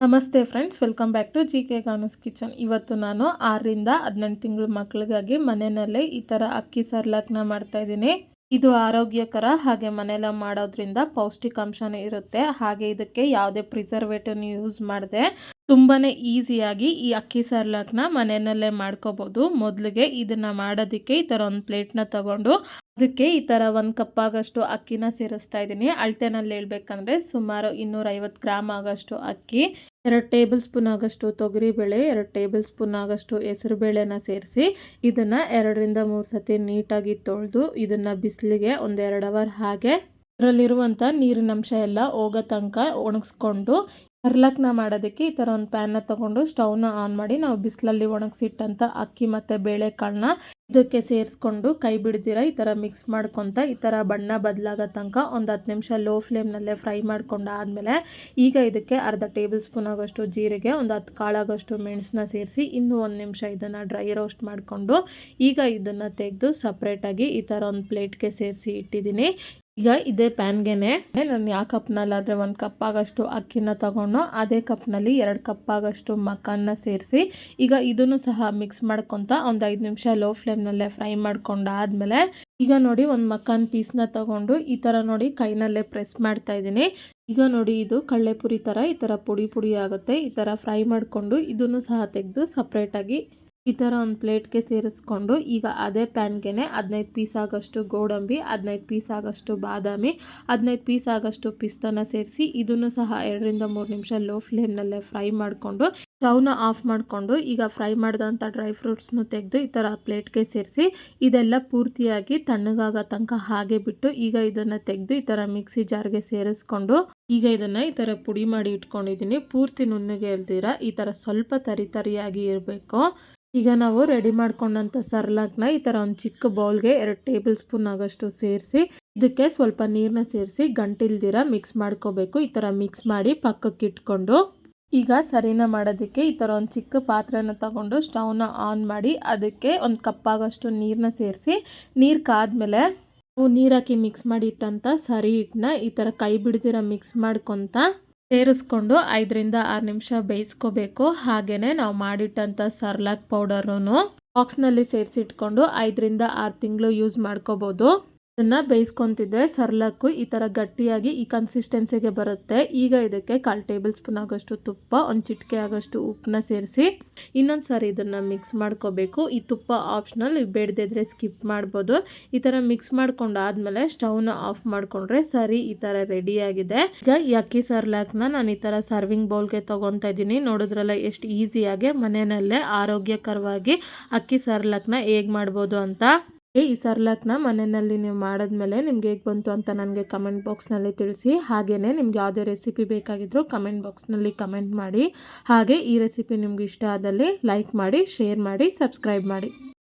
ನಮಸ್ತೆ friends, welcome back to GK. ಗಾನೂಸ್ kitchen. ಇವತ್ತು ನಾನು 6ರಿಂದ 18 ತಿಂಗಳ ಮಕ್ಕಳಿಗಾಗಿ ಮನೆಯಲ್ಲೇ ಈ ಥರ ಅಕ್ಕಿ ಸರ್ಲಾಕ್ನ ಮಾಡ್ತಾಯಿದ್ದೀನಿ. ಇದು ಆರೋಗ್ಯಕರ, ಹಾಗೆ ಮನೆಯಲ್ಲ ಮಾಡೋದ್ರಿಂದ ಪೌಷ್ಟಿಕಾಂಶನೂ ಇರುತ್ತೆ. ಹಾಗೆ ಇದಕ್ಕೆ ಯಾವುದೇ ಪ್ರಿಸರ್ವೇಟಿವ್ನ ಯೂಸ್ ಮಾಡದೆ ತುಂಬಾ ಈಸಿಯಾಗಿ ಈ ಅಕ್ಕಿ ಸರ್ಲಾಕ್ನ ಮನೆಯಲ್ಲೇ ಮಾಡ್ಕೋಬೋದು. ಮೊದಲಿಗೆ ಇದನ್ನು ಮಾಡೋದಕ್ಕೆ ಈ ಥರ ಒಂದು ಪ್ಲೇಟ್ನ ತಗೊಂಡು ಅದಕ್ಕೆ ಈ ಥರ 1 ಕಪ್ ಆಗಷ್ಟು ಅಕ್ಕಿನ ಸೇರಿಸ್ತಾ ಇದ್ದೀನಿ. ಅಳತೆನಲ್ಲಿ ಹೇಳ್ಬೇಕಂದ್ರೆ ಸುಮಾರು 250 ಗ್ರಾಮ್ ಆಗಷ್ಟು ಅಕ್ಕಿ, 2 ಟೇಬಲ್ ಸ್ಪೂನ್ ಆಗಷ್ಟು ತೊಗರಿಬೇಳೆ, 2 ಟೇಬಲ್ ಸ್ಪೂನ್ ಆಗಷ್ಟು ಹೆಸರುಬೇಳೆನ ಸೇರಿಸಿ ಇದನ್ನು 2ರಿಂದ 3 ಸತಿ ನೀಟಾಗಿ ತೊಳೆದು ಇದನ್ನು ಬಿಸಿಲಿಗೆ ಒಂದು 2 ಅವರ್ ಹಾಗೆ ಅದರಲ್ಲಿರುವಂಥ ನೀರಿನಂಶ ಎಲ್ಲ ಹೋಗೋ ತನಕ ಒಣಗಿಸ್ಕೊಂಡು ಸರ್ಲಾಕ್ನ ಮಾಡೋದಕ್ಕೆ ಈ ಥರ ಒಂದು ಪ್ಯಾನ್ನ ತೊಗೊಂಡು ಸ್ಟವ್ನ ಆನ್ ಮಾಡಿ ನಾವು ಬಿಸಿಲಲ್ಲಿ ಒಣಗಿಸಿಟ್ಟಂಥ ಅಕ್ಕಿ ಮತ್ತು ಬೇಳೆಕಾಳನ್ನ ಇದಕ್ಕೆ ಸೇರಿಸ್ಕೊಂಡು ಕೈ ಬಿಡ್ದಿರ ಈ ಥರ ಮಿಕ್ಸ್ ಮಾಡ್ಕೊತ ಈ ಥರ ಬಣ್ಣ ಬದಲಾಗೋ ತನಕ ಒಂದು 10 ನಿಮಿಷ ಲೋ ಫ್ಲೇಮ್ನಲ್ಲೇ ಫ್ರೈ ಮಾಡ್ಕೊಂಡಾದಮೇಲೆ ಈಗ ಇದಕ್ಕೆ ಅರ್ಧ ಟೇಬಲ್ ಸ್ಪೂನ್ ಆಗೋಷ್ಟು ಜೀರಿಗೆ, ಒಂದು 10 ಕಾಳಾಗೋಷ್ಟು ಮೆಣಸನ್ನ ಸೇರಿಸಿ ಇನ್ನೂ 1 ನಿಮಿಷ ಇದನ್ನು ಡ್ರೈ ರೋಸ್ಟ್ ಮಾಡಿಕೊಂಡು ಈಗ ಇದನ್ನು ತೆಗೆದು ಸಪ್ರೇಟಾಗಿ ಈ ಥರ ಒಂದು ಪ್ಲೇಟ್ಗೆ ಸೇರಿಸಿ ಇಟ್ಟಿದ್ದೀನಿ. ಈಗ ಇದೇ ಪ್ಯಾನ್ಗೆನೆ ನಾನು ಯಾವ ಕಪ್ನಲ್ಲಾದರೆ 1 ಕಪ್ ಆಗಷ್ಟು ಅಕ್ಕಿನ ತಗೊಂಡು ಅದೇ ಕಪ್ನಲ್ಲಿ 2 ಕಪ್ ಆಗಷ್ಟು ಮಕ್ಕನ್ನ ಸೇರಿಸಿ ಈಗ ಇದನ್ನು ಸಹ ಮಿಕ್ಸ್ ಮಾಡ್ಕೊತ ಒಂದು 5 ನಿಮಿಷ ಲೋ ಫ್ಲೇಮ್ನಲ್ಲೇ ಫ್ರೈ ಮಾಡ್ಕೊಂಡಾದ್ಮೇಲೆ ಈಗ ನೋಡಿ ಒಂದು ಮಕ್ಕನ್ ಪೀಸ್ನ ತಗೊಂಡು ಈ ಥರ ನೋಡಿ ಕೈನಲ್ಲೇ ಪ್ರೆಸ್ ಮಾಡ್ತಾ ಇದ್ದೀನಿ. ಈಗ ನೋಡಿ ಇದು ಕಡಲೆಪುರಿ ಥರ ಈ ಥರ ಪುಡಿ ಪುಡಿ ಆಗುತ್ತೆ. ಈ ಥರ ಫ್ರೈ ಮಾಡಿಕೊಂಡು ಇದನ್ನು ಸಹ ತೆಗೆದು ಸಪ್ರೇಟಾಗಿ ಈ ಥರ ಒಂದು ಪ್ಲೇಟ್ಗೆ ಸೇರಿಸ್ಕೊಂಡು ಈಗ ಅದೇ ಪ್ಯಾನ್ಗೆ 15 ಪೀಸ್ ಆಗಷ್ಟು ಗೋಡಂಬಿ, 15 ಪೀಸ್ ಆಗಷ್ಟು ಬಾದಾಮಿ, 15 ಪೀಸ್ ಆಗಷ್ಟು ಪಿಸ್ತಾನ ಸೇರಿಸಿ ಇದನ್ನು ಸಹ 2ರಿಂದ 3 ನಿಮಿಷ ಲೋ ಫ್ಲೇಮ್ನಲ್ಲೇ ಫ್ರೈ ಮಾಡಿಕೊಂಡು ಸ್ಟವ್ನ ಆಫ್ ಮಾಡಿಕೊಂಡು ಈಗ ಫ್ರೈ ಮಾಡಿದಂಥ ಡ್ರೈ ಫ್ರೂಟ್ಸ್ನು ತೆಗೆದು ಈ ಥರ ಪ್ಲೇಟ್ಗೆ ಸೇರಿಸಿ ಇದೆಲ್ಲ ಪೂರ್ತಿಯಾಗಿ ತಣ್ಣಗಾಗೋ ತನಕ ಹಾಗೆ ಬಿಟ್ಟು ಈಗ ಇದನ್ನು ತೆಗೆದು ಈ ಥರ ಮಿಕ್ಸಿ ಜಾರ್ಗೆ ಸೇರಿಸ್ಕೊಂಡು ಈಗ ಇದನ್ನು ಈ ಥರ ಪುಡಿ ಮಾಡಿ ಇಟ್ಕೊಂಡಿದ್ದೀನಿ. ಪೂರ್ತಿ ನುಣ್ಣಗೆ ಇಲ್ದಿರ ಈ ಥರ ಸ್ವಲ್ಪ ತರಿಯಾಗಿ ಇರಬೇಕು. ಈಗ ನಾವು ರೆಡಿ ಮಾಡ್ಕೊಂಡಂಥ ಸರ್ಲಾಕ್ನ ಈ ಥರ ಒಂದು ಚಿಕ್ಕ ಬೌಲ್ಗೆ 2 ಟೇಬಲ್ ಸ್ಪೂನ್ ಆಗಷ್ಟು ಸೇರಿಸಿ ಇದಕ್ಕೆ ಸ್ವಲ್ಪ ನೀರನ್ನ ಸೇರಿಸಿ ಗಂಟಿಲ್ದಿರ ಮಿಕ್ಸ್ ಮಾಡ್ಕೋಬೇಕು. ಈ ಥರ ಮಿಕ್ಸ್ ಮಾಡಿ ಪಕ್ಕಕ್ಕೆ ಇಟ್ಕೊಂಡು ಈಗ ಸರಿನ ಮಾಡೋದಕ್ಕೆ ಈ ಥರ ಒಂದು ಚಿಕ್ಕ ಪಾತ್ರೆನ ತಗೊಂಡು ಸ್ಟವ್ನ ಆನ್ ಮಾಡಿ ಅದಕ್ಕೆ 1 ಕಪ್ ಆಗಷ್ಟು ನೀರನ್ನ ಸೇರಿಸಿ ನೀರು ಕಾದ್ಮೇಲೆ ನಾವು ನೀರು ಹಾಕಿ ಮಿಕ್ಸ್ ಮಾಡಿ ಇಟ್ಟಂಥ ಸರಿ ಹಿಟ್ಟನ್ನ ಈ ಥರ ಕೈ ಬಿಡ್ದಿರ ಮಿಕ್ಸ್ ಮಾಡ್ಕೊತ ಸೇರಿಸ್ಕೊಂಡು 5ರಿಂದ 6 ನಿಮಿಷ ಬೇಯಿಸ್ಕೋಬೇಕು. ಹಾಗೆಯೇ ನಾವು ಮಾಡಿಟ್ಟಂಥ ಸರ್ಲಾಕ್ ಪೌಡರ್ನು ಬಾಕ್ಸ್ನಲ್ಲಿ ಸೇರಿಸಿಟ್ಕೊಂಡು 5ರಿಂದ 6 ತಿಂಗಳು ಯೂಸ್ ಮಾಡ್ಕೋಬೋದು. ಇದನ್ನು ಬೇಯಿಸ್ಕೊತಿದ್ದೆ ಸರ್ಲಾಕು ಈ ಥರ ಗಟ್ಟಿಯಾಗಿ ಈ ಕನ್ಸಿಸ್ಟೆನ್ಸಿಗೆ ಬರುತ್ತೆ. ಈಗ ಇದಕ್ಕೆ 1/4 ಟೇಬಲ್ ಸ್ಪೂನ್ ಆಗೋಷ್ಟು ತುಪ್ಪ, ಒಂದು ಚಿಟಿಕೆ ಆಗೋಷ್ಟು ಉಪ್ಪನ್ನ ಸೇರಿಸಿ ಇನ್ನೊಂದು ಸಾರಿ ಇದನ್ನು ಮಿಕ್ಸ್ ಮಾಡ್ಕೋಬೇಕು. ಈ ತುಪ್ಪ ಆಪ್ಷನಲ್, ಬೇಡದಿದ್ರೆ ಸ್ಕಿಪ್ ಮಾಡ್ಬೋದು. ಈ ಥರ ಮಿಕ್ಸ್ ಮಾಡ್ಕೊಂಡಾದ್ಮೇಲೆ ಸ್ಟವ್ನ ಆಫ್ ಮಾಡಿಕೊಂಡ್ರೆ ಸರಿ ಈ ಥರ ರೆಡಿಯಾಗಿದೆ. ಈಗ ಈ ಅಕ್ಕಿ ಸರ್ಲಾಕ್ನ ನಾನು ಈ ಥರ ಸರ್ವಿಂಗ್ ಬೌಲ್ಗೆ ತೊಗೊತಾ ಇದ್ದೀನಿ. ನೋಡಿದ್ರಲ್ಲ ಎಷ್ಟು ಈಸಿಯಾಗಿ ಮನೆಯಲ್ಲೇ ಆರೋಗ್ಯಕರವಾಗಿ ಅಕ್ಕಿ ಸರ್ಲಾಕ್ನ ಹೇಗೆ ಮಾಡ್ಬೋದು ಅಂತ. ಈ ಸರ್ಲಾಕ್ನ ಮನೆಯಲ್ಲಿ ನೀವು ಮಾಡಿದ್ಮೇಲೆ ನಿಮ್ಗೆ ಹೇಗೆ ಬಂತು ಅಂತ ನನಗೆ ಕಮೆಂಟ್ ಬಾಕ್ಸ್ನಲ್ಲಿ ತಿಳಿಸಿ. ಹಾಗೆಯೇ ನಿಮ್ಗೆ ಯಾವುದೇ ರೆಸಿಪಿ ಬೇಕಾಗಿದ್ದರೂ ಕಮೆಂಟ್ ಬಾಕ್ಸ್ನಲ್ಲಿ ಕಮೆಂಟ್ ಮಾಡಿ. ಹಾಗೆ ಈ ರೆಸಿಪಿ ನಿಮ್ಗೆ ಇಷ್ಟ ಆದಲ್ಲಿ ಲೈಕ್ ಮಾಡಿ, ಶೇರ್ ಮಾಡಿ, ಸಬ್ಸ್ಕ್ರೈಬ್ ಮಾಡಿ.